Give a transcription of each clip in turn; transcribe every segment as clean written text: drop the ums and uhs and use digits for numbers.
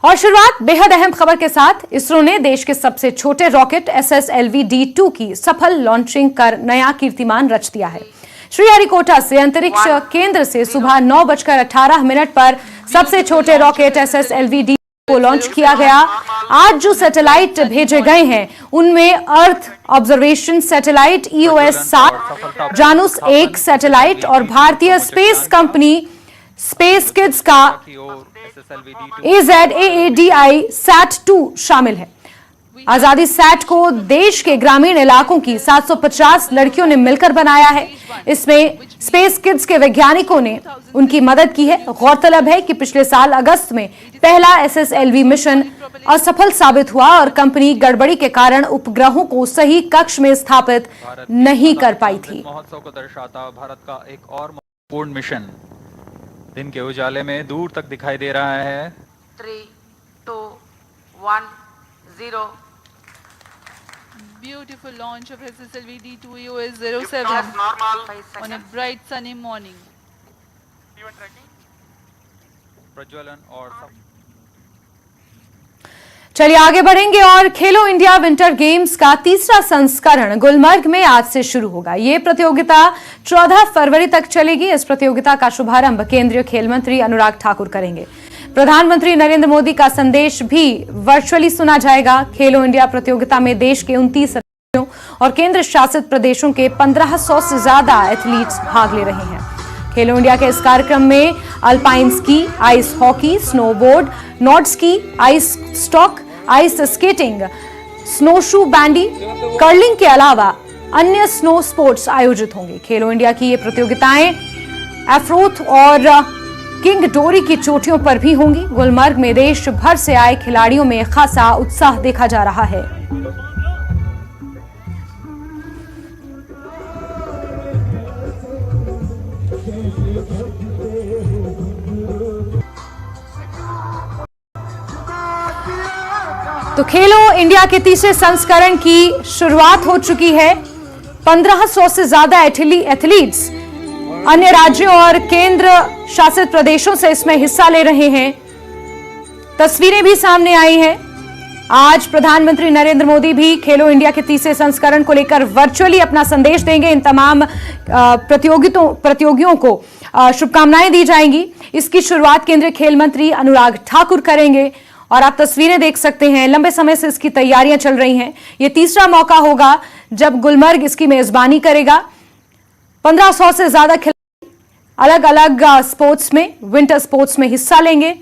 और शुरुआत बेहद अहम खबर के साथ। इसरो ने देश के सबसे छोटे रॉकेट SSLV-D2 की सफल लॉन्चिंग कर नया कीर्तिमान रच दिया है। श्रीहरिकोटा से अंतरिक्ष केंद्र से सुबह 9:18 पर सबसे छोटे रॉकेट SSLV-D को लॉन्च किया गया। आज जो सैटेलाइट भेजे गए हैं उनमें earth observation satellite EOS-7, जानूस 1 satellite और भारतीय स्पेस कंपनी स्पेस किड्स का AZAADI-SAT-2 शामिल है। आजादी सैट को देश के ग्रामीण इलाकों की 750 लड़कियों ने मिलकर बनाया है। इसमें स्पेस किड्स के वैज्ञानिकों ने उनकी मदद की है। गौरतलब है कि पिछले साल अगस्त में पहला SSLV मिशन असफल साबित हुआ और कंपनी गड़बड़ी के कारण उपग्रहों को सही कक्ष में स्थापित नहीं कर पाई थी। महोत्सव को दर्शाता भारत का एक और महत्वपूर्ण मिशन दिन के उजाले में दूर तक दिखाई दे रहा है। 3, 2, 1, 0. Beautiful launch of SSLV-D2 EOS-07 on a bright sunny morning. प्रज्वलन और चलिए आगे बढ़ेंगे और खेलो इंडिया विंटर गेम्स का तीसरा संस्करण गुलमर्ग में आज से शुरू होगा। ये प्रतियोगिता 14 फरवरी तक चलेगी। इस प्रतियोगिता का शुभारंभ केंद्रीय खेल मंत्री अनुराग ठाकुर करेंगे। प्रधानमंत्री नरेंद्र मोदी का संदेश भी वर्चुअली सुना जाएगा। खेलो इंडिया प्रतियोगिता में देश के 29 राज्यों और केंद्र शासित प्रदेशों के 1500 से ज्यादा एथलीट्स भाग ले रहे हैं। खेलो इंडिया के इस कार्यक्रम में alpine ski, ice hockey, snowboard, nord ski, ice stock, ice skating, snowshoe bandy, curling के अलावा अन्य स्नो स्पोर्ट्स आयोजित होंगे। खेलो इंडिया की ये प्रतियोगिताएं एफ्रोथ और किंग डोरी की चोटियों पर भी होंगी। गुलमर्ग में देश भर से आए खिलाड़ियों में खासा उत्साह देखा जा रहा है। तो खेलो इंडिया के तीसरे संस्करण की शुरुआत हो चुकी है। 1500 से ज्यादा एथलीट्स अन्य राज्यों और केंद्र शासित प्रदेशों से इसमें हिस्सा ले रहे हैं। तस्वीरें भी सामने आई हैं। आज प्रधानमंत्री नरेंद्र मोदी भी खेलो इंडिया के तीसरे संस्करण को लेकर वर्चुअली अपना संदेश देंगे। इन तमाम प्रतियोगियों को शुभकामनाएं दी जाएंगी। इसकी शुरुआत केंद्रीय खेल मंत्री अनुराग ठाकुर करेंगे और आप तस्वीरें देख सकते हैं। लंबे समय से इसकी तैयारियां चल रही हैं। यह तीसरा मौका होगा जब गुलमर्ग इसकी मेजबानी करेगा। 1500 से ज्यादा खिलाड़ी अलग अलग स्पोर्ट्स में, विंटर स्पोर्ट्स में हिस्सा लेंगे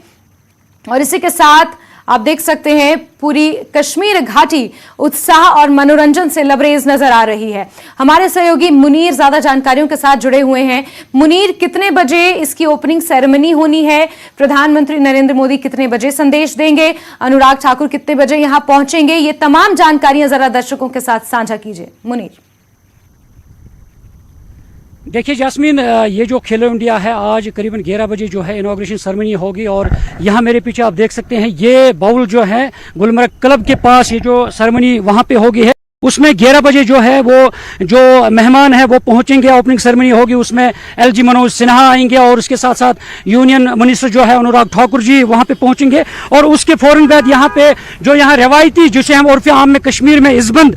और इसी के साथ आप देख सकते हैं पूरी कश्मीर घाटी उत्साह और मनोरंजन से लबरेज नजर आ रही है। हमारे सहयोगी मुनीर ज्यादा जानकारियों के साथ जुड़े हुए हैं। मुनीर, कितने बजे इसकी ओपनिंग सेरेमनी होनी है? प्रधानमंत्री नरेंद्र मोदी कितने बजे संदेश देंगे? अनुराग ठाकुर कितने बजे यहां पहुंचेंगे? ये तमाम जानकारियां जरा दर्शकों के साथ साझा कीजिए मुनीर। देखिए जैस्मीन, ये जो खेलो इंडिया है आज करीबन 11 बजे जो है इनॉग्रेशन सेरेमनी होगी और यहाँ मेरे पीछे आप देख सकते हैं ये बाउल जो है गुलमर्ग क्लब के पास ये जो सेरेमनी वहाँ पे होगी है। उसमें 11 बजे जो है वो जो मेहमान है वो पहुंचेंगे। ओपनिंग सेरेमनी होगी, उसमें LG मनोज सिन्हा आएंगे और उसके साथ साथ यूनियन मिनिस्टर जो है अनुराग ठाकुर जी वहां पे पहुंचेंगे और उसके फौरन बाद यहाँ पे जो यहाँ रवायती जिसे हम उर्फ आम में कश्मीर में इज़बंद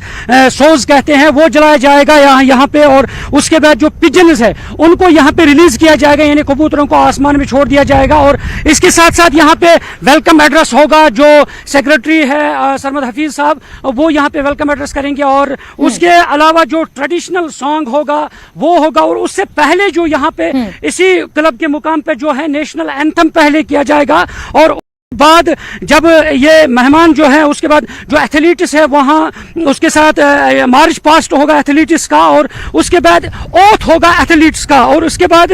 सोज कहते हैं वो जलाया जाएगा यहाँ पे। और उसके बाद जो पिजन्स है उनको यहाँ पे रिलीज किया जाएगा, यानी कबूतरों को आसमान में छोड़ दिया जाएगा। और इसके साथ साथ यहाँ पे वेलकम एड्रेस होगा। जो सेक्रेटरी है सरमद हफीज साहब वो यहाँ पे वेलकम एड्रेस करेंगे और उसके अलावा जो ट्रेडिशनल सॉन्ग होगा वो होगा। और उससे पहले जो यहाँ पे इसी क्लब के मुकाम पे जो है नेशनल एंथम पहले किया जाएगा और बाद जब ये मेहमान जो है उसके बाद जो एथलीट्स है वहाँ उसके साथ मार्च पास्ट होगा एथलीट्स का और उसके बाद ओथ होगा एथलीट्स का और उसके बाद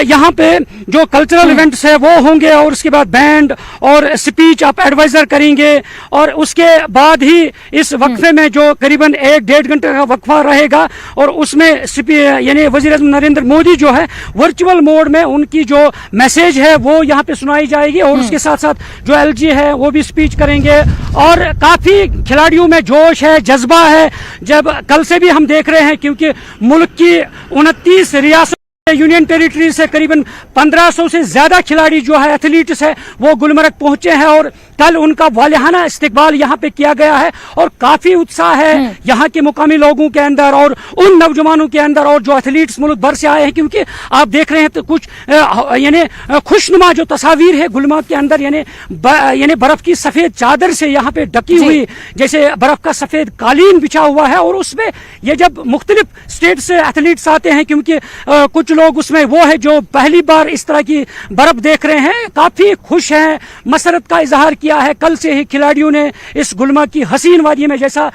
यहाँ पे जो कल्चरल इवेंट्स है वो होंगे और उसके बाद बैंड और स्पीच आप एडवाइजर करेंगे और उसके बाद ही इस वक्फे में जो करीबन 1-1.5 घंटे का वक्फा रहेगा और उसमें यानी वज़ीर-ए-आज़म नरेंद्र मोदी जो है वर्चुअल मोड में उनकी जो मैसेज है वो यहाँ पे सुनाई जाएगी और उसके साथ साथ जो LG है वो भी स्पीच करेंगे। और काफी खिलाड़ियों में जोश है, जज्बा है। जब कल से भी हम देख रहे हैं क्योंकि मुल्क की 29 रियासत यूनियन टेरिटरी से करीबन 1500 से ज्यादा खिलाड़ी जो है एथलीट्स है वो गुलमर्ग पहुंचे हैं और कल उनका वालिहाना इस्तकबाल यहाँ पे किया गया है और काफी उत्साह है यहाँ के मुकामी लोगों के अंदर और उन नौजवानों के अंदर और जो एथलीट्स मुल्क भर से आए हैं, क्योंकि आप देख रहे हैं तो कुछ यानी खुशनुमा जो तस्वीर है गुलमर्ग के अंदर, यानी बर्फ की सफेद चादर से यहाँ पे ढकी हुई जैसे बर्फ का सफेद कालीन बिछा हुआ है और उसमें ये जब मुख्तलिफ स्टेट से एथलीट्स आते हैं, क्योंकि कुछ लोग उसमें वो है जो पहली बार इस तरह की बर्फ देख रहे हैं, काफी खुश हैं, मसरत का इजहार किया है। कल से ही खिलाड़ियों ने इस गुलमर्ग की हसीन वादी में, जैसा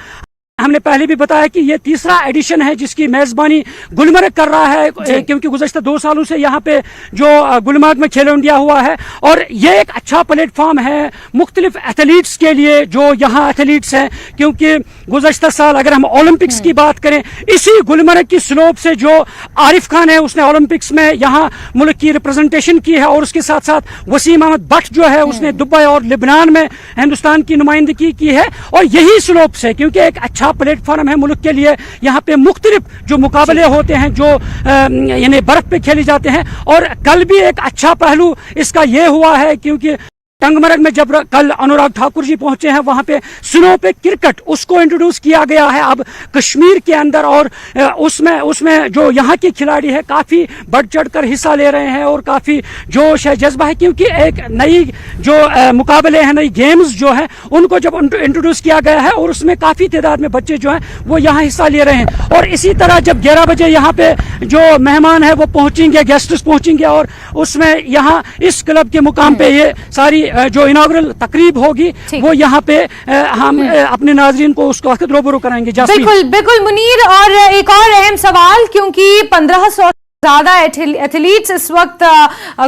हमने पहले भी बताया कि ये तीसरा एडिशन है जिसकी मेजबानी गुलमर्ग कर रहा है, क्योंकि गुज़श्ता 2 सालों से यहाँ पे जो गुलमर्ग में खेलो इंडिया हुआ है और ये एक अच्छा प्लेटफॉर्म है मुख्तलिफ एथलीट्स के लिए जो यहाँ एथलीट्स हैं, क्योंकि गुज़श्ता साल अगर हम ओलंपिक्स की बात करें, इसी गुलमर्ग की स्लोप से जो आरिफ खान है उसने ओलंपिक्स में यहाँ मुल्क की रिप्रेजेंटेशन की है और उसके साथ साथ वसीम अहमद भट्ट जो है उसने दुबई और लिबनान में हिंदुस्तान की नुमाइंदगी की है और यही स्लोप से, क्योंकि एक अच्छा प्लेटफॉर्म है मुल्क के लिए, यहाँ पे मुख्तलिफ जो मुकाबले होते हैं जो यानी बर्फ पे खेले जाते हैं। और कल भी एक अच्छा पहलू इसका ये हुआ है क्योंकि टंगमर्ग में जब कल अनुराग ठाकुर जी पहुंचे हैं वहां पे स्नो पे क्रिकेट उसको इंट्रोड्यूस किया गया है अब कश्मीर के अंदर और उसमें जो यहाँ के खिलाड़ी है काफी बढ़ चढ़ कर हिस्सा ले रहे हैं और काफी जोश है, जज्बा है, क्योंकि एक नई जो मुकाबले हैं, नई गेम्स जो है उनको जब इंट्रोड्यूस किया गया है और उसमें काफी तादाद में बच्चे जो हैं वो यहाँ हिस्सा ले रहे हैं। और इसी तरह जब 11 बजे यहाँ पे जो मेहमान है वो पहुंचेंगे, गेस्ट्स पहुंचेंगे और उसमें यहाँ इस क्लब के मुकाम पे ये सारी जो इनॉग्रल तकरीब होगी वो यहाँ पे हम अपने नाजरीन को उसको वक्त रूबरू कराएंगे। बिल्कुल बिल्कुल मुनीर, और एक और अहम सवाल, क्योंकि 1500 ज्यादा एथलीट्स इस वक्त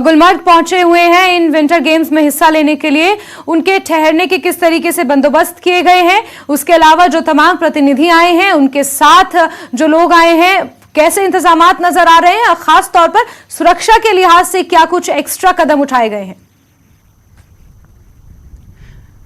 गुलमर्ग पहुंचे हुए हैं इन विंटर गेम्स में हिस्सा लेने के लिए, उनके ठहरने के किस तरीके से बंदोबस्त किए गए हैं, उसके अलावा जो तमाम प्रतिनिधि आए हैं उनके साथ जो लोग आए हैं कैसे इंतजामात नजर आ रहे हैं, खास तौर पर सुरक्षा के लिहाज से क्या कुछ एक्स्ट्रा कदम उठाए गए हैं?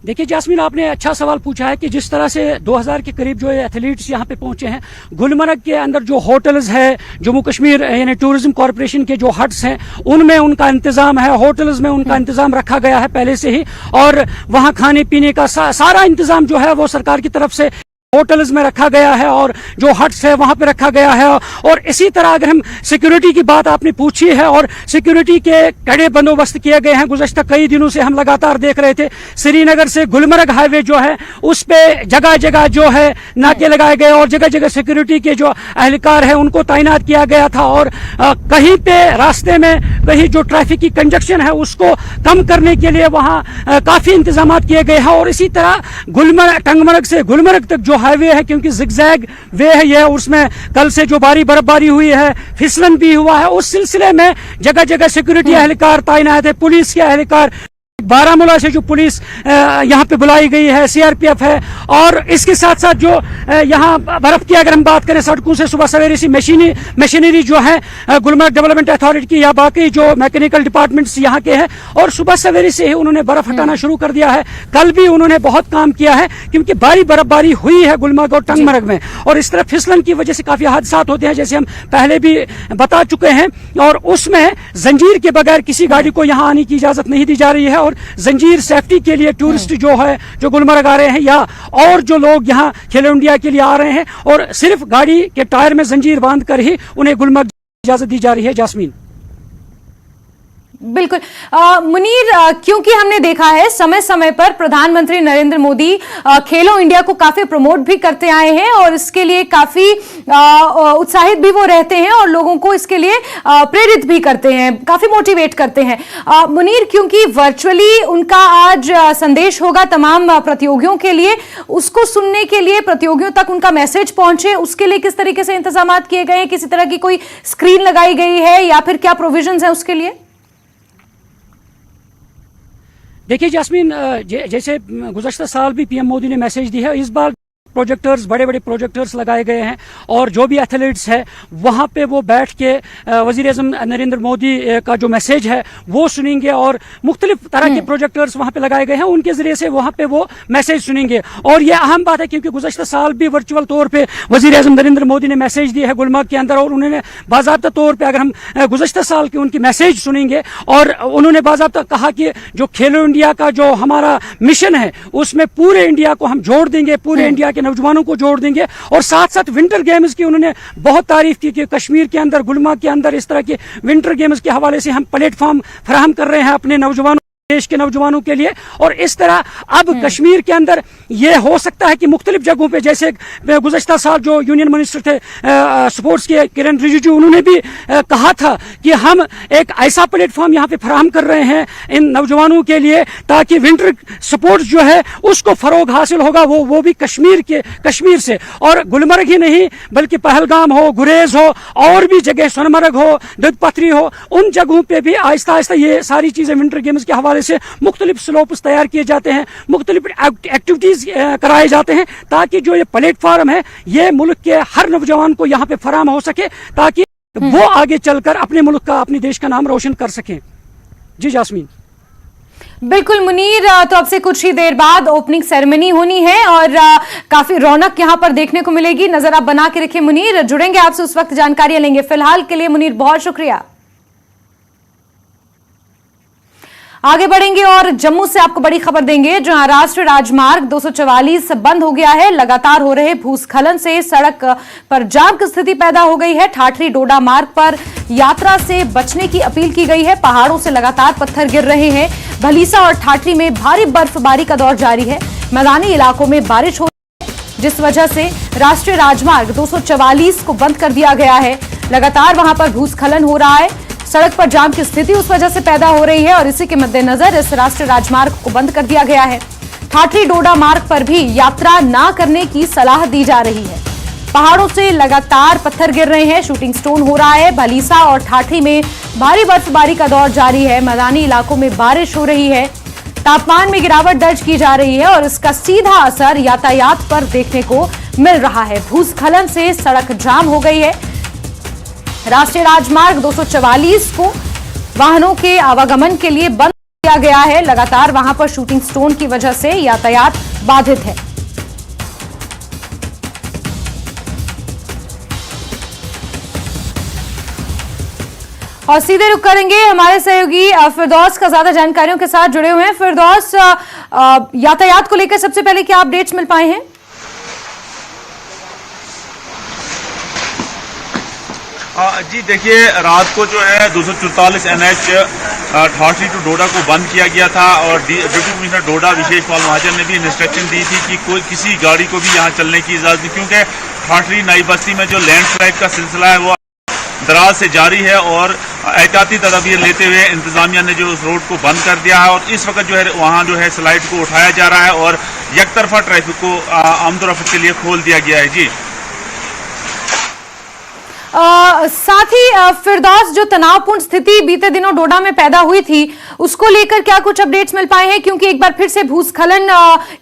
देखिए जास्मीन, आपने अच्छा सवाल पूछा है कि जिस तरह से 2000 के करीब जो एथलीट्स यहाँ पे पहुंचे हैं, गुलमर्ग के अंदर जो होटल्स है, जम्मू कश्मीर यानी टूरिज्म कॉरपोरेशन के जो हट्स हैं उनमें उनका इंतजाम है, होटल्स में उनका इंतजाम रखा गया है पहले से ही, और वहाँ खाने पीने का सारा इंतजाम जो है वो सरकार की तरफ से होटल्स में रखा गया है और जो हट्स है वहां पे रखा गया है। और इसी तरह अगर हम सिक्योरिटी की बात आपने पूछी है, और सिक्योरिटी के कड़े बंदोबस्त किए गए हैं। गुज़श्ता कई दिनों से हम लगातार देख रहे थे श्रीनगर से गुलमर्ग हाईवे जो है उस पे जगह जगह जो है नाके लगाए गए और जगह जगह सिक्योरिटी के जो एहलकार है उनको तैनात किया गया था और कहीं पे रास्ते में कहीं जो ट्रैफिक की कंजक्शन है उसको कम करने के लिए वहाँ काफी इंतजाम किए गए हैं। और इसी तरह टंगमर्ग से गुलमर्ग तक जो हाईवे है, क्योंकि जिगजैग वे है ये, उसमें कल से जो बर्फबारी हुई है, फिसलन भी हुआ है, उस सिलसिले में जगह जगह सिक्योरिटी एहलकार तैनात है, पुलिस के एहलकार, बारामूला से जो पुलिस यहाँ पे बुलाई गई है, सीआरपीएफ है, और इसके साथ साथ जो यहाँ बर्फ की अगर हम बात करें सड़कों से सुबह सवेरे से मशीनरी जो है गुलमर्ग डेवलपमेंट अथॉरिटी की या बाकी जो मैकेनिकल डिपार्टमेंट्स यहाँ के हैं, और सुबह सवेरे से ही उन्होंने बर्फ हटाना शुरू कर दिया है। कल भी उन्होंने बहुत काम किया है क्योंकि भारी बर्फबारी हुई है गुलमर्ग और टंगमर्ग में, और इस तरह फिसलन की वजह से काफी हादसा होते हैं जैसे हम पहले भी बता चुके हैं, और उसमें जंजीर के बगैर किसी गाड़ी को यहाँ आने की इजाजत नहीं दी जा रही है। और जंजीर सेफ्टी के लिए टूरिस्ट जो है जो गुलमर्ग आ रहे हैं या और जो लोग यहाँ खेलो इंडिया के लिए आ रहे हैं, और सिर्फ गाड़ी के टायर में जंजीर बांध कर ही उन्हें गुलमर्ग इजाजत दी जा रही है। जास्मीन बिल्कुल मुनीर, क्योंकि हमने देखा है समय समय पर प्रधानमंत्री नरेंद्र मोदी खेलो इंडिया को काफी प्रमोट भी करते आए हैं और इसके लिए काफी उत्साहित भी वो रहते हैं और लोगों को इसके लिए प्रेरित भी करते हैं, काफी मोटिवेट करते हैं। मुनीर, क्योंकि वर्चुअली उनका आज संदेश होगा तमाम प्रतियोगियों के लिए, उसको सुनने के लिए प्रतियोगियों तक उनका मैसेज पहुंचे, उसके लिए किस तरीके से इंतजाम किए गए हैं? किसी तरह की कोई स्क्रीन लगाई गई है या फिर क्या प्रोविजंस है उसके लिए? देखिए जास्मीन, जैसे गुज़श्ता साल भी पीएम मोदी ने मैसेज दी है, इस बार प्रोजेक्टर्स, बड़े बड़े प्रोजेक्टर्स लगाए गए हैं और जो भी एथलीट्स है वहां पे वो बैठ के वजीर आज़म नरेंद्र मोदी का जो मैसेज है वो सुनेंगे और मुख्तलिफ तरह के प्रोजेक्टर्स वहां पे लगाए गए हैं, उनके जरिए से वहां पे वो मैसेज सुनेंगे। और ये अहम बात है क्योंकि गुज़श्ता साल भी वर्चुअल तौर पे वजीर आज़म नरेंद्र मोदी ने मैसेज दिया है गुलमर्ग के अंदर, और उन्होंने बाज़ाब्ता तौर पर, अगर हम गुज़श्ता साल के उनकी मैसेज सुनेंगे, और उन्होंने बाज़ाब्ता कहा कि जो खेलो इंडिया का जो हमारा मिशन है उसमें पूरे इंडिया को हम जोड़ देंगे, पूरे इंडिया के नौजवानों को जोड़ देंगे। और साथ साथ विंटर गेम्स की उन्होंने बहुत तारीफ की कि कश्मीर के अंदर, गुलमर्ग के अंदर इस तरह के विंटर गेम्स के हवाले से हम प्लेटफॉर्म फराहम कर रहे हैं अपने नौजवानों, देश के नौजवानों के लिए। और इस तरह अब कश्मीर के अंदर ये हो सकता है कि मुख्तलिफ जगहों पे, जैसे गुज़श्ता साल जो यूनियन मिनिस्टर थे स्पोर्ट्स के किरण रिजिजू, उन्होंने भी कहा था कि हम एक ऐसा प्लेटफॉर्म यहाँ पे फराहम कर रहे हैं इन नौजवानों के लिए ताकि विंटर स्पोर्ट्स जो है उसको फरोग हासिल होगा, वो भी कश्मीर से। और गुलमर्ग ही नहीं बल्कि पहलगाम हो, गुरेज हो, और भी जगह, सोनमर्ग हो, दुधपथरी हो, उन जगहों पे भी आहिस्ता आहिस्ता ये सारी चीजें विंटर गेम्स के हवाले से मुख्तलिफ स्लोप्स तैयार किए जाते हैं, मुख्तलिफ एक्टिविटीज कराए जाते हैं, ताकि जो ये प्लेटफॉर्म है ये मुल्क के हर नौजवान को यहाँ पे फराहम हो सके, ताकि वो आगे चलकर अपने मुल्क का, अपने देश का नाम रोशन कर सकें। जी जास्मीन। बिल्कुल मुनीर, तो अब से कुछ ही देर बाद ओपनिंग सेरेमनी होनी है और काफी रौनक यहां पर देखने को मिलेगी। नजर आप बना के रखिए मुनीर, जुड़ेंगे आपसे उस वक्त जानकारियां लेंगे। फिलहाल के लिए मुनीर बहुत शुक्रिया। आगे बढ़ेंगे और जम्मू से आपको बड़ी खबर देंगे, जहां राष्ट्रीय राजमार्ग 244 बंद हो गया है। लगातार हो रहे भूस्खलन से सड़क पर जाम की स्थिति पैदा हो गई है। ठाठरी डोडा मार्ग पर यात्रा से बचने की अपील की गई है। पहाड़ों से लगातार पत्थर गिर रहे हैं। भलीसा और ठाठरी में भारी बर्फबारी का दौर जारी है। मैदानी इलाकों में बारिश हो रही है, जिस वजह से राष्ट्रीय राजमार्ग 244 को बंद कर दिया गया है। लगातार वहां पर भूस्खलन हो रहा है, सड़क पर जाम की स्थिति उस वजह से पैदा हो रही है और इसी के मद्देनजर इस राष्ट्रीय राजमार्ग को बंद कर दिया गया है। ठाठरी डोडा मार्ग पर भी यात्रा न करने की सलाह दी जा रही है। पहाड़ों से लगातार पत्थर गिर रहे हैं, शूटिंग स्टोन हो रहा है। भलीसा और ठाठरी में भारी बर्फबारी का दौर जारी है। मैदानी इलाकों में बारिश हो रही है। तापमान में गिरावट दर्ज की जा रही है और इसका सीधा असर यातायात पर देखने को मिल रहा है। भूस्खलन से सड़क जाम हो गई है। राष्ट्रीय राजमार्ग 244 को वाहनों के आवागमन के लिए बंद किया गया है। लगातार वहां पर शूटिंग स्टोन की वजह से यातायात बाधित है। और सीधे रुक करेंगे, हमारे सहयोगी फिरदौस का ज्यादा जानकारियों के साथ जुड़े हुए हैं। फिरदौस, यातायात को लेकर सबसे पहले क्या अपडेट्स मिल पाए हैं? जी देखिए, रात को जो है 244 NH ठाठरी टू डोडा को बंद किया गया था और डिप्टी कमिश्नर डोडा विशेष पाल महाजन ने भी इंस्ट्रक्शन दी थी कि कोई किसी गाड़ी को भी यहाँ चलने की इजाजत नहीं, क्योंकि ठाठरी नई बस्ती में जो लैंडस्लाइड का सिलसिला है वो दराज से जारी है और एहतियाती तदाबीर लेते हुए इंतजामिया ने जो उस रोड को बंद कर दिया है और इस वक्त जो है वहाँ जो है स्लाइड को उठाया जा रहा है और यकतरफा ट्रैफिक को आमदोरफ्त के लिए खोल दिया गया है। जी साथ ही फिरदौस, जो तनावपूर्ण स्थिति बीते दिनों डोडा में पैदा हुई थी उसको लेकर क्या कुछ अपडेट्स मिल पाए हैं? क्योंकि एक बार फिर से भूस्खलन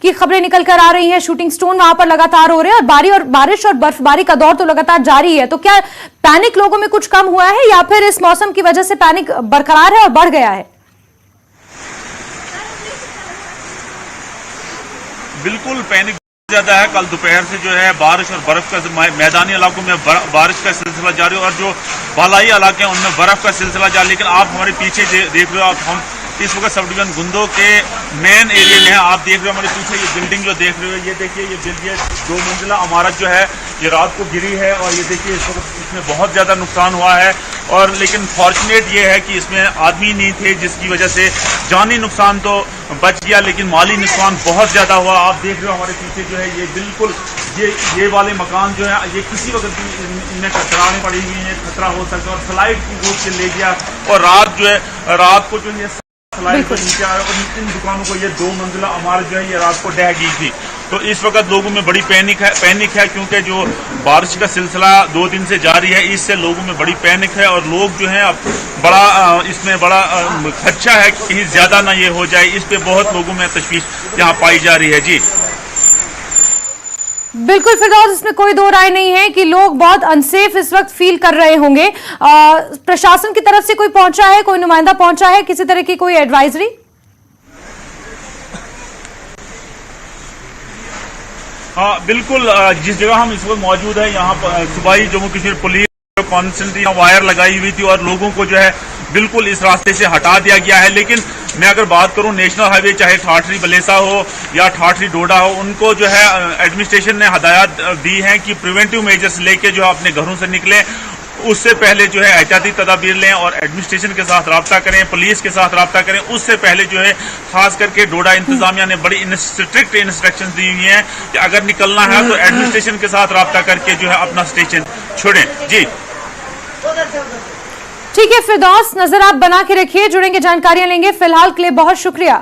की खबरें निकल कर आ रही हैं, शूटिंग स्टोन वहां पर लगातार हो रहे हैं और बारिश और बर्फबारी का दौर तो लगातार जारी है। तो क्या पैनिक लोगों में कुछ कम हुआ है या फिर इस मौसम की वजह से पैनिक बरकरार है और बढ़ गया है? बिल्कुल पैनिक ज्यादा है। कल दोपहर से जो है बारिश और बर्फ का मैदानी इलाकों में बारिश का सिलसिला जारी और जो बालाई इलाके हैं उनमें बर्फ का सिलसिला जारी। लेकिन आप हमारे पीछे देख रहे हो, आप हम इस वक्त सब डिवीजन गुंदो के मेन एरिया में है। आप देख रहे हो हमारे पीछे ये बिल्डिंग जो देख रहे हो, ये देखिए ये बिल्डिंग 2 मंजिला इमारत जो है ये रात को गिरी है और ये देखिए इस वक्त इसमें बहुत ज़्यादा नुकसान हुआ है। और लेकिन फॉर्चुनेट ये है कि इसमें आदमी नहीं थे, जिसकी वजह से जानी नुकसान तो बच गया लेकिन माली नुकसान बहुत ज़्यादा हुआ। आप देख रहे हो हमारे पीछे जो है ये बिल्कुल ये वाले मकान जो है ये किसी वक्त भी इनमें टकराने पड़ी हुई है, खतरा हो सकता है और स्लाइड की गोद से ले गया और रात को जो ये स्लाइड पर नीचे आया और इन दुकानों को ये 2 मंजिला इमारत जो है ये रात को ढह गई थी। तो इस वक्त लोगों में बड़ी पैनिक है क्योंकि जो बारिश का सिलसिला 2 दिन से जारी है, इससे लोगों में बड़ी पैनिक है और लोग जो हैं अब इसमें बड़ा खदशा है कि कहीं ज़्यादा ना ये हो जाए। इस पे बहुत लोगों में तशवीश यहाँ पाई जा रही है। जी बिल्कुल फिरदौस, इसमें कोई दो राय नहीं है कि लोग बहुत अनसेफ इस वक्त फील कर रहे होंगे। प्रशासन की तरफ से कोई पहुंचा है, कोई नुमाइंदा पहुंचा है, किसी तरह की कोई एडवाइजरी? हाँ बिल्कुल, जिस जगह हम इस वक्त मौजूद है यहाँ पर सुबह ही Jammu Kashmir police constantly wire लगाई हुई थी और लोगों को जो है बिल्कुल इस रास्ते से हटा दिया गया है। लेकिन मैं अगर बात करूं नेशनल हाईवे चाहे ठाठरी बलेसा हो या ठाठरी डोडा हो, उनको जो है एडमिनिस्ट्रेशन ने हदायत दी है कि प्रिवेंटिव मेजर्स लेके जो है अपने घरों से निकलें, उससे पहले जो है एहतियाती तदाबीर लें और एडमिनिस्ट्रेशन के साथ रब्ता करें, पुलिस के साथ रब्ता करें। उससे पहले जो है खास करके डोडा इंतजामिया ने बड़ी स्ट्रिक्ट इंस्ट्रक्शंस दी हुई हैं कि अगर निकलना है तो एडमिनिस्ट्रेशन के साथ रब्ता करके जो है अपना स्टेशन छोड़ें। जी ठीक है फिरदौस, नजर आप बना के रखिए, जुड़ेंगे, जानकारियां लेंगे। फिलहाल के लिए बहुत शुक्रिया।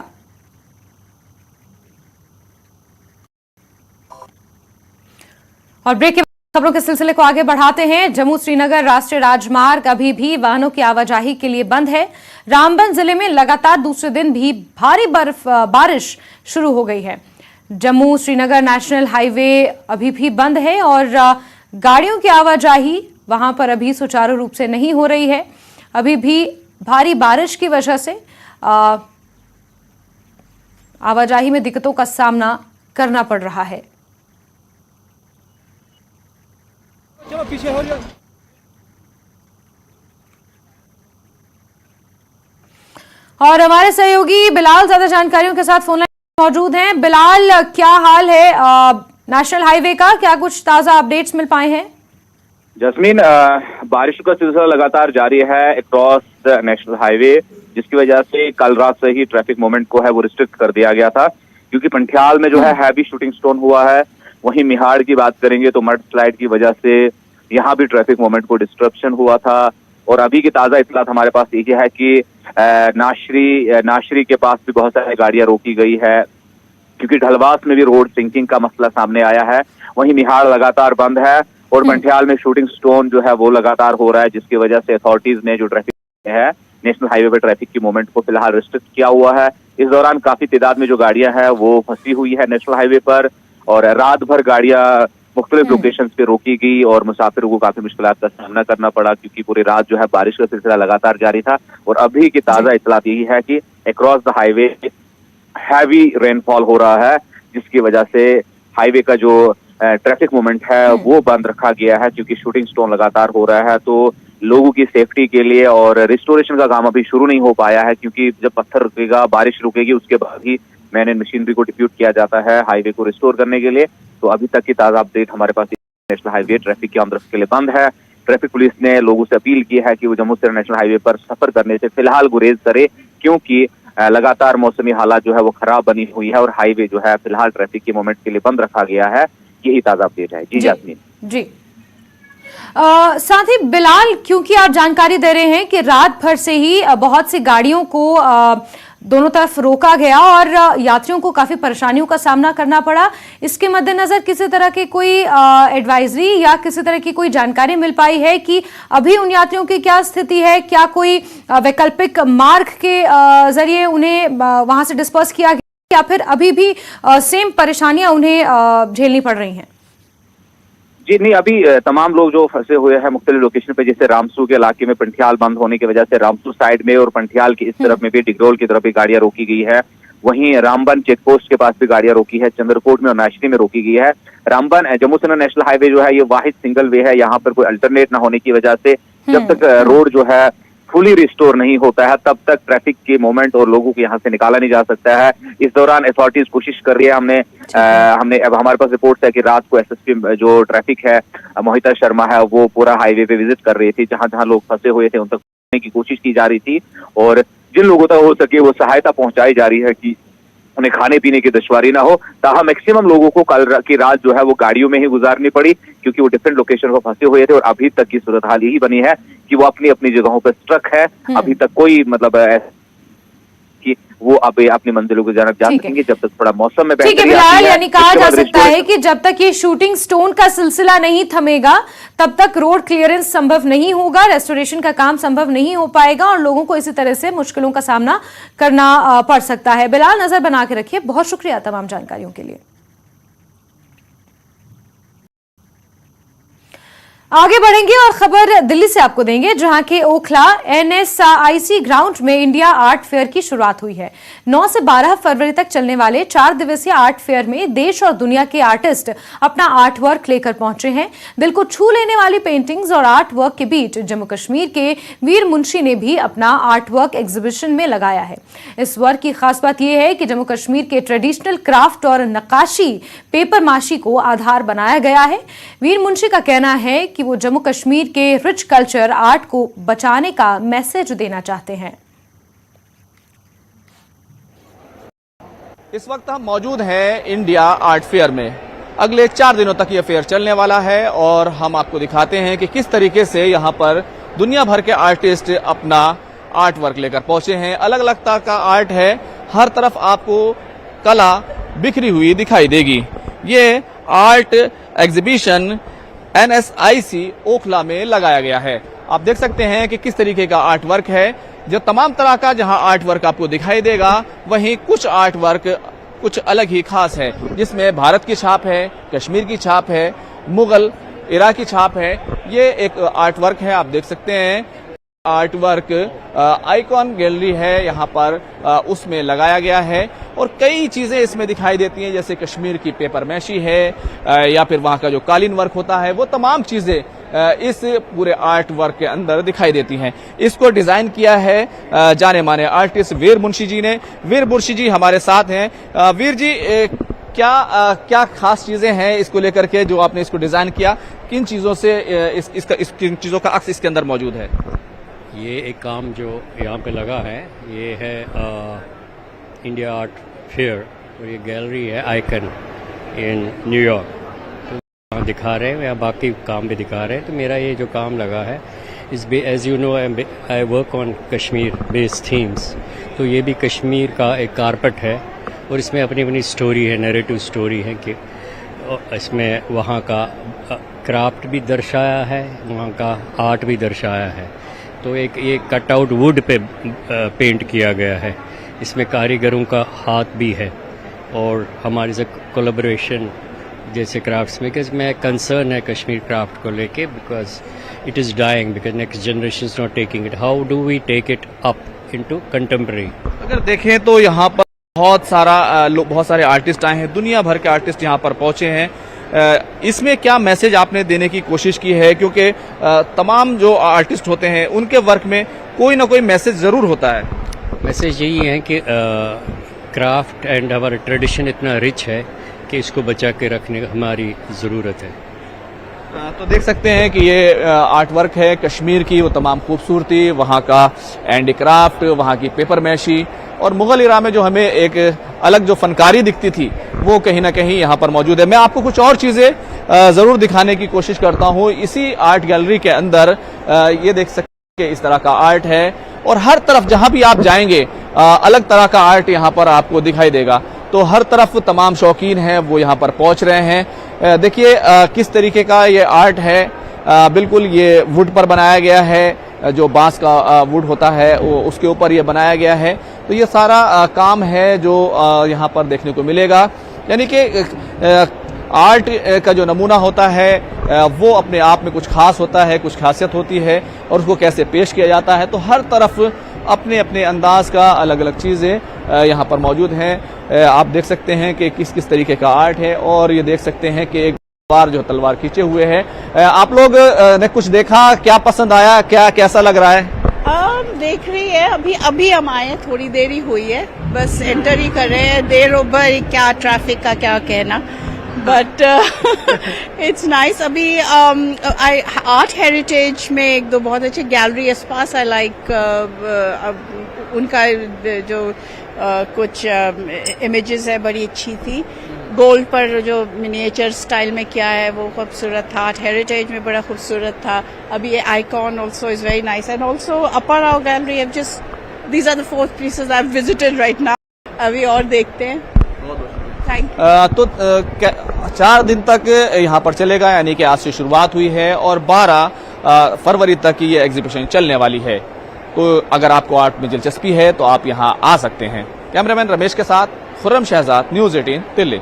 और ब्रेक के खबरों के सिलसिले को आगे बढ़ाते हैं। जम्मू श्रीनगर राष्ट्रीय राजमार्ग अभी भी वाहनों की आवाजाही के लिए बंद है। रामबन जिले में लगातार दूसरे दिन भी भारी बारिश शुरू हो गई है। जम्मू श्रीनगर नेशनल हाईवे अभी भी बंद है और गाड़ियों की आवाजाही वहां पर अभी सुचारू रूप से नहीं हो रही है। अभी भी भारी बारिश की वजह से आवाजाही में दिक्कतों का सामना करना पड़ रहा है। चलो पीछे हो जाओ। और हमारे सहयोगी बिलाल ज्यादा जानकारियों के साथ फोन लाइन मौजूद हैं। बिलाल, क्या हाल है नेशनल हाईवे का, क्या कुछ ताजा अपडेट्स मिल पाए हैं? जस्मीन, बारिश का सिलसिला लगातार जारी है अक्रॉस नेशनल हाईवे, जिसकी वजह से कल रात से ही ट्रैफिक मूवमेंट को है वो रिस्ट्रिक्ट कर दिया गया था, क्योंकि पंठियाल में जो है हैवी शूटिंग स्टोन हुआ है। वहीं मिहाड़ की बात करेंगे तो मड स्लाइड की वजह से यहाँ भी ट्रैफिक मूवमेंट को डिस्ट्रप्शन हुआ था। और अभी की ताजा इत्तलात हमारे पास ये है कि नाशरी के पास भी बहुत सारी गाड़ियां रोकी गई है, क्योंकि ढलवास में भी रोड सिंकिंग का मसला सामने आया है। वहीं मिहाड़ लगातार बंद है और पंठियाल में शूटिंग स्टोन जो है वो लगातार हो रहा है, जिसकी वजह से अथॉरिटीज ने जो ट्रैफिक है नेशनल हाईवे पर ट्रैफिक की मूवमेंट को फिलहाल रिस्ट्रिक्ट किया हुआ है। इस दौरान काफी तादाद में जो गाड़ियां हैं वो फंसी हुई है नेशनल हाईवे पर और रात भर गाड़ियां मुख्तलिफ लोकेशंस पे रोकी गई और मुसाफिरों को काफी मुश्किलात का सामना करना पड़ा, क्योंकि पूरी रात जो है बारिश का सिलसिला लगातार जारी था। और अभी की ताजा इत्तलात यही है कि across the highway heavy rainfall हो रहा है, जिसकी वजह से हाईवे का जो ट्रैफिक मूवमेंट है वो बंद रखा गया है, क्योंकि शूटिंग स्टोन लगातार हो रहा है। तो लोगों की सेफ्टी के लिए और रिस्टोरेशन का काम अभी शुरू नहीं हो पाया है, क्योंकि जब पत्थर रुकेगा, बारिश रुकेगी, उसके बाद ही मैन एंड मशीनरी को डिप्यूट किया जाता है हाईवे को रिस्टोर करने के लिए। तो अभी तक की ताजा अपडेट हमारे पास नेशनल हाईवे ट्रैफिक की आमद के लिए बंद है। ट्रैफिक पुलिस ने लोगों से अपील की है कि वो जम्मू श्रीनगर नेशनल हाईवे पर सफर करने से फिलहाल गुरेज करे, क्योंकि लगातार मौसमी हालात जो है वो खराब बनी हुई है और हाईवे जो है फिलहाल ट्रैफिक के मोमेंट के लिए बंद रखा गया है। यही ताजा अपडेट है। जी जासमीन जी। साथ ही बिलाल, क्योंकि आप जानकारी दे रहे हैं कि रात भर से ही बहुत सी गाड़ियों को दोनों तरफ रोका गया और यात्रियों को काफी परेशानियों का सामना करना पड़ा, इसके मद्देनजर किसी तरह की कोई एडवाइजरी या किसी तरह की कोई जानकारी मिल पाई है कि अभी उन यात्रियों की क्या स्थिति है? क्या कोई वैकल्पिक मार्ग के जरिए उन्हें वहां से डिस्पर्स किया गया या फिर अभी भी सेम परेशानियां उन्हें झेलनी पड़ रही हैं? जी नहीं, अभी तमाम लोग जो फंसे हुए हैं मुख्तलिफ लोकेशन पे, जैसे रामसू के इलाके में पंठियाल बंद होने की वजह से रामसू साइड में और पंठियाल की इस तरफ में भी डिगरोल की तरफ भी गाड़ियां रोकी गई है। वहीं रामबन चेक पोस्ट के पास भी गाड़ियां रोकी है, चंद्रकोट में और नाशरी में रोकी गई है। रामबन जम्मू श्रीनगर नेशनल हाईवे जो है ये वाहिद सिंगल वे है, यहाँ पर कोई अल्टरनेट ना होने की वजह से जब तक रोड जो है फुली रिस्टोर नहीं होता है तब तक ट्रैफिक के मोमेंट और लोगों को यहाँ से निकाला नहीं जा सकता है। इस दौरान अथॉरिटीज कोशिश कर रही है। हमने अब हमारे पास रिपोर्ट है कि रात को एसएसपी जो ट्रैफिक है मोहिता शर्मा है वो पूरा हाईवे पे विजिट कर रही थी, जहां जहां लोग फंसे हुए थे उन तक पहुंचने की कोशिश की जा रही थी और जिन लोगों तक हो सके वो सहायता पहुंचाई जा रही है कि उन्हें खाने पीने की दुश्वारी ना हो। ताहम मैक्सिमम लोगों को कल की रात जो है वो गाड़ियों में ही गुजारनी पड़ी, क्योंकि वो डिफरेंट लोकेशन पर फंसे हुए थे और अभी तक की सूरत हाल यही बनी है कि वो अपनी अपनी जगहों पर स्ट्रक है। अभी तक कोई मतलब कि वो अब अपनी मंजिलों की जानब जा सकेंगे जब तक थोड़ा मौसम में ठीक है बिलाल, यानी कहा जा सकता है कि जब तक ये शूटिंग स्टोन का सिलसिला नहीं थमेगा तब तक रोड क्लियरेंस संभव नहीं होगा, रेस्टोरेशन का काम संभव नहीं हो पाएगा और लोगों को इसी तरह से मुश्किलों का सामना करना पड़ सकता है। बिलाल, नजर बना के रखिए, बहुत शुक्रिया तमाम जानकारियों के लिए। आगे बढ़ेंगे और खबर दिल्ली से आपको देंगे, जहां के ओखला NSIC ग्राउंड में इंडिया आर्ट फेयर की शुरुआत हुई है। 9 से 12 फरवरी तक चलने वाले 4 दिवसीय आर्ट फेयर में देश और दुनिया के आर्टिस्ट अपना आर्ट वर्क लेकर पहुंचे हैं। दिल को छू लेने वाली पेंटिंग्स और आर्ट वर्क के बीच जम्मू कश्मीर के वीर मुंशी ने भी अपना आर्ट वर्क एग्जीबिशन में लगाया है। इस वर्क की खास बात यह है कि जम्मू कश्मीर के ट्रेडिशनल क्राफ्ट और नक्काशी पेपर माशी को आधार बनाया गया है। वीर मुंशी का कहना है कि वो जम्मू कश्मीर के रिच कल्चर आर्ट को बचाने का मैसेज देना चाहते हैं। इस वक्त हम मौजूद हैं इंडिया आर्ट फेयर में। अगले 4 दिनों तक यह फेयर चलने वाला है और हम आपको दिखाते हैं कि किस तरीके से यहाँ पर दुनिया भर के आर्टिस्ट अपना आर्ट वर्क लेकर पहुंचे हैं। अलग अलग तरह का आर्ट है, हर तरफ आपको कला बिखरी हुई दिखाई देगी। ये आर्ट एग्जीबिशन NSIC ओखला में लगाया गया है। आप देख सकते हैं कि किस तरीके का आर्ट वर्क है। जो तमाम तरह का जहां आर्ट वर्क आपको दिखाई देगा, वहीं कुछ आर्ट वर्क कुछ अलग ही खास है, जिसमें भारत की छाप है, कश्मीर की छाप है, मुगल इरा की छाप है। ये एक आर्ट वर्क है, आप देख सकते हैं। आर्ट वर्क आइकॉन गैलरी है यहाँ पर, उसमें लगाया गया है और कई चीजें इसमें दिखाई देती हैं, जैसे कश्मीर की पेपर मैशी है या फिर वहाँ का जो कालीन वर्क होता है, वो तमाम चीजें इस पूरे आर्ट वर्क के अंदर दिखाई देती हैं। इसको डिजाइन किया है जाने माने आर्टिस्ट वीर मुंशी जी ने। वीर मुंशी जी हमारे साथ हैं। वीर जी, क्या खास चीजें हैं इसको लेकर के जो आपने इसको डिजाइन किया? किन चीजों से किन चीजों का अक्स इसके अंदर मौजूद है? ये एक काम जो यहाँ पे लगा है, ये है इंडिया आर्ट फेयर और ये गैलरी है आइकन इन न्यूयॉर्क। तो वहाँ दिखा रहे हैं, या बाकी काम भी दिखा रहे हैं। तो मेरा ये जो काम लगा है, इस as you know I work on Kashmir based themes. तो ये भी कश्मीर का एक कारपेट है और इसमें अपनी अपनी स्टोरी है, नैरेटिव स्टोरी है कि इसमें वहाँ का क्राफ्ट भी दर्शाया है, वहाँ का आर्ट भी दर्शाया है। तो एक ये कटआउट वुड पे पेंट किया गया है। इसमें कारीगरों का हाथ भी है और हमारी से कोलैबोरेशन जैसे क्राफ्ट्स में, कि इसमें कंसर्न है कश्मीर क्राफ्ट को लेके, because it is dying, because next generation is not taking it. How do we take it up into contemporary? अगर देखें तो यहाँ पर बहुत सारे आर्टिस्ट आए हैं, दुनिया भर के आर्टिस्ट यहाँ पर पहुंचे हैं। इसमें क्या मैसेज आपने देने की कोशिश की है? क्योंकि तमाम जो आर्टिस्ट होते हैं उनके वर्क में कोई ना कोई मैसेज जरूर होता है। मैसेज यही है कि क्राफ्ट एंड हमारा ट्रेडिशन इतना रिच है कि इसको बचा के रखने की हमारी ज़रूरत है। तो देख सकते हैं कि ये आर्ट वर्क है कश्मीर की, वो तमाम खूबसूरती, वहाँ का हैंडीक्राफ्ट, वहाँ की पेपर मैशी और मुगल इरा में जो हमें एक अलग जो फनकारी दिखती थी, वो कहीं ना कहीं यहाँ पर मौजूद है। मैं आपको कुछ और चीजें जरूर दिखाने की कोशिश करता हूँ। इसी आर्ट गैलरी के अंदर ये देख सकते हैं इस तरह का आर्ट है और हर तरफ जहां भी आप जाएंगे अलग तरह का आर्ट यहाँ पर आपको दिखाई देगा। तो हर तरफ तमाम शौकीन हैं वो यहाँ पर पहुंच रहे हैं। देखिए किस तरीके का ये आर्ट है। बिल्कुल ये वुड पर बनाया गया है, जो बांस का वुड होता है वो उसके ऊपर ये बनाया गया है। तो ये सारा काम है जो यहाँ पर देखने को मिलेगा। यानी कि आर्ट का जो नमूना होता है वो अपने आप में कुछ खास होता है, कुछ खासियत होती है और उसको कैसे पेश किया जाता है। तो हर तरफ अपने अपने अंदाज का अलग अलग चीज़ें यहाँ पर मौजूद हैं। आप देख सकते हैं कि किस किस तरीके का आर्ट है और ये देख सकते हैं कि एक तलवार खींचे हुए है। आप लोग ने कुछ देखा, क्या पसंद आया, क्या कैसा लग रहा है? देख रही है, अभी हम आए, थोड़ी देर ही हुई है, बस एंटर ही कर रहे हैं। देर ओवर क्या ट्रैफिक का क्या कहना, बट इट्स नाइस। अभी आर्ट हेरिटेज में एक दो बहुत अच्छे गैलरी आसपास आई लाइक उनका जो कुछ इमेजेस है बड़ी अच्छी थी। गोल्ड पर जो मिनिएचर स्टाइल में किया है वो खूबसूरत था। आर्ट हेरिटेज में बड़ा खूबसूरत था। अभी ये icon also is very nice and also upper our gallery have just these are the 4 pieces I have visited right now. अभी और देखते हैं। Thank you. तो 4 दिन तक यहाँ पर चलेगा, यानी कि आज से शुरुआत हुई है और 12 फरवरी तक ये एग्जीबिशन चलने वाली है। तो अगर आपको आर्ट में दिलचस्पी है तो आप यहाँ आ सकते हैं। कैमरामैन रमेश के साथ खुर्रम शहजाद, न्यूज़ 18 दिल्ली।